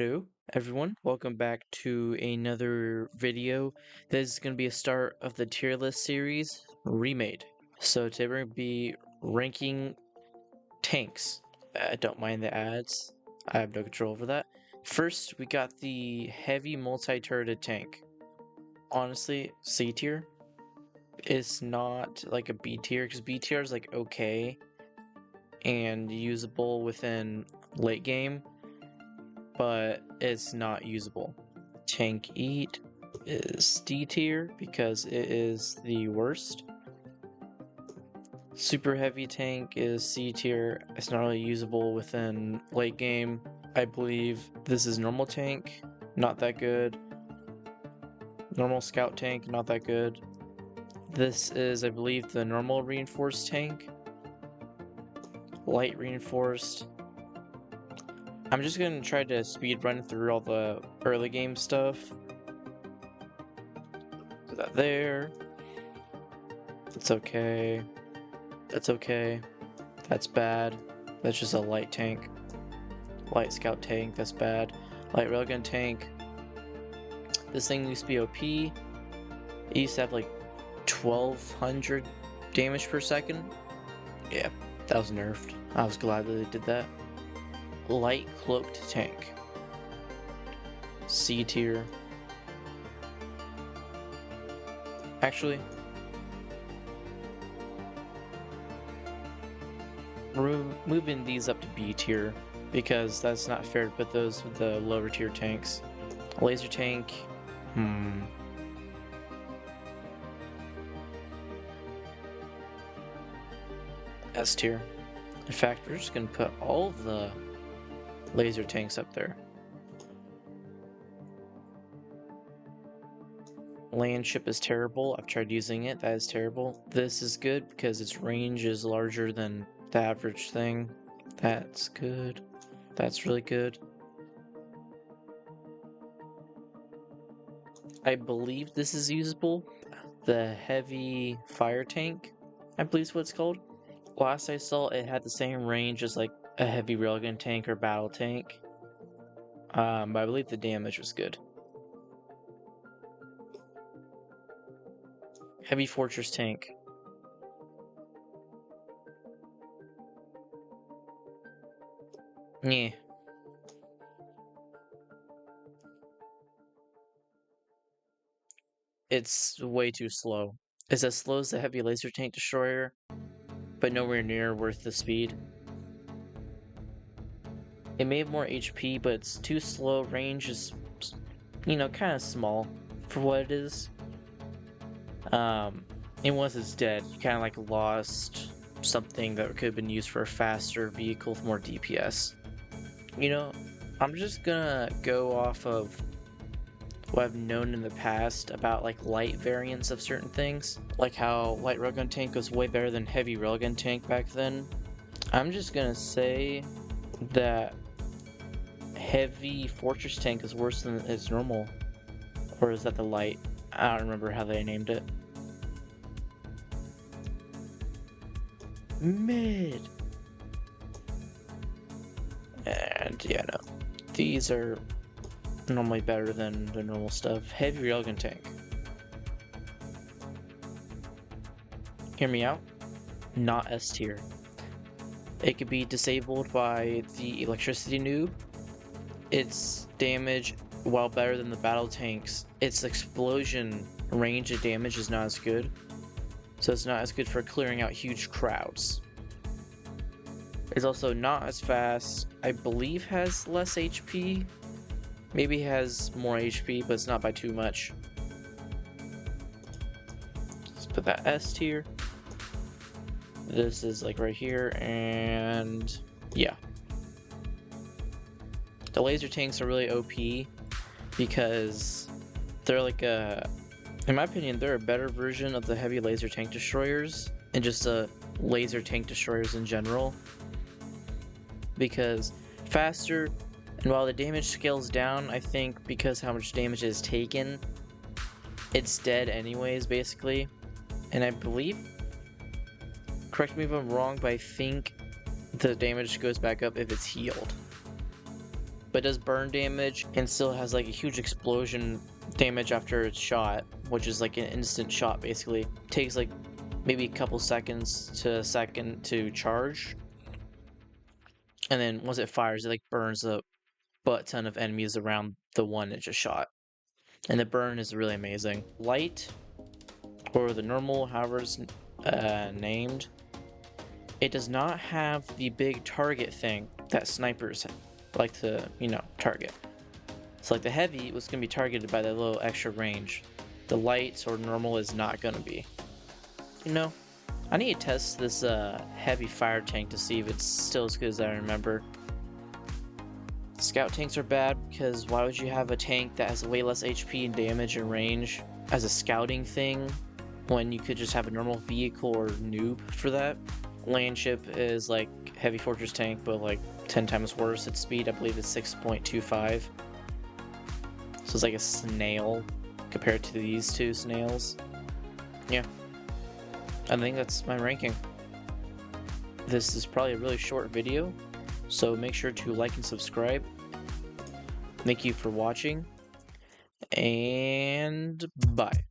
Hello, everyone. Welcome back to another video. This is going to be a start of the tier list series, Remade. So today we're going to be ranking tanks. I don't mind the ads. I have no control over that. First, we got the heavy multi-turreted tank. Honestly, C tier. It's not like a B tier, because B tier is like okay and usable within late game, but it's not usable. Tank Eat is D tier because it is the worst. Super Heavy Tank is C tier. It's not really usable within late game. I believe this is Normal Tank, not that good. Normal Scout Tank, not that good. This is, I believe, the Normal Reinforced Tank. Light Reinforced. I'm just gonna try to speed run through all the early game stuff. Put that there. That's okay. That's okay. That's bad. That's just a light tank. Light scout tank, that's bad. Light railgun tank. This thing used to be OP. It used to have like 1200 damage per second. Yeah, that was nerfed. I was glad that they did that. Light cloaked tank. C tier. Actually, we're moving these up to B tier because that's not fair to put those with the lower tier tanks. Laser tank, S tier. In fact, we're just gonna put all of the laser tanks up there. Land ship is terrible. I've tried using it. That is terrible. This is good because its range is larger than the average thing. That's good. That's really good. I believe this is usable. The heavy fire tank, I believe is what it's called. Last I saw, it had the same range as like a heavy railgun tank or battle tank. But I believe the damage was good. Heavy fortress tank. Yeah. It's way too slow. It's as slow as the heavy laser tank destroyer, but nowhere near worth the speed. It may have more HP, but it's too slow. Range is, kind of small for what it is. And once it's dead, you kind of like lost something that could have been used for a faster vehicle with more DPS. I'm just gonna go off of what I've known in the past about like light variants of certain things, like how light railgun tank was way better than heavy railgun tank back then. I'm just gonna say that heavy fortress tank is worse than its normal, or is that the light? I don't remember how they named it. Mid. And yeah, no, these are normally better than the normal stuff. Heavy railgun tank. Hear me out. Not S tier. It could be disabled by the electricity noob. Its damage, while better than the battle tanks, its explosion range of damage is not as good. So it's not as good for clearing out huge crowds. It's also not as fast. I believe has less HP. Maybe has more HP, but it's not by too much. Let's put that S tier. This is like right here, and yeah. The laser tanks are really OP because they're like in my opinion, they're a better version of the heavy laser tank destroyers and just laser tank destroyers in general. Because faster, and while the damage scales down, I think because how much damage is taken, it's dead anyways, basically. And I believe, correct me if I'm wrong, but I think the damage goes back up if it's healed. but does burn damage and still has like a huge explosion damage after it's shot, which is like an instant shot basically. Takes like maybe a couple seconds to a second to charge, and then once it fires, it like burns a butt ton of enemies around the one it just shot. And the burn is really amazing. Light, or the normal, however it's named, it does not have the big target thing that snipers like to, target. So like the heavy was going to be targeted by that little extra range. The light or normal is not going to be. I need to test this heavy fire tank to see if it's still as good as I remember. Scout tanks are bad because why would you have a tank that has way less HP and damage and range as a scouting thing when you could just have a normal vehicle or noob for that? Land ship is like heavy fortress tank, but like 10 times worse. Its speed, I believe, is 6.25. So it's like a snail compared to these two snails. Yeah. I think that's my ranking. This is probably a really short video, so make sure to like and subscribe. Thank you for watching, and bye.